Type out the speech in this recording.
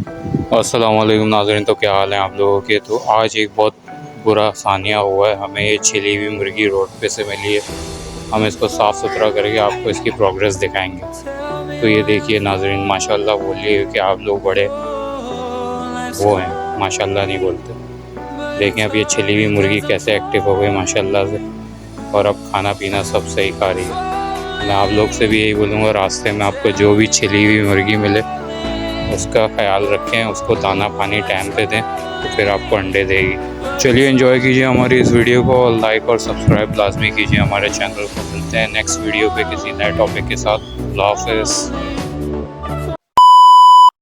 अस्सलाम वालेकुम नाज़रीन। तो क्या हाल है आप लोगों के। तो आज एक बहुत बुरा सानिया हुआ है। हमें ये छिली हुई मुर्गी रोड पे से मिली है। हम इसको साफ़ सुथरा करके आपको इसकी प्रोग्रेस दिखाएंगे। तो ये देखिए नाज़रीन, माशाल्लाह बोलिए कि आप लोग बड़े वो हैं, माशाल्लाह नहीं बोलते। देखें अब ये छिली हुई मुर्गी कैसे एक्टिव हो गई माशाल्लाह से, और अब खाना पीना सब सही खा रही है। मैं आप लोग से भी यही बोलूँगा, रास्ते में आपको जो भी छिली हुई मुर्गी मिले उसका ख्याल रखें, उसको दाना पानी टाइम पे दें, तो फिर आपको अंडे देगी। चलिए एंजॉय कीजिए हमारी इस वीडियो को, और लाइक और सब्सक्राइब लाजमी कीजिए हमारे चैनल को। मिलते हैं नेक्स्ट वीडियो पे किसी नए टॉपिक के साथ। अल्लाह हाफ़िज़।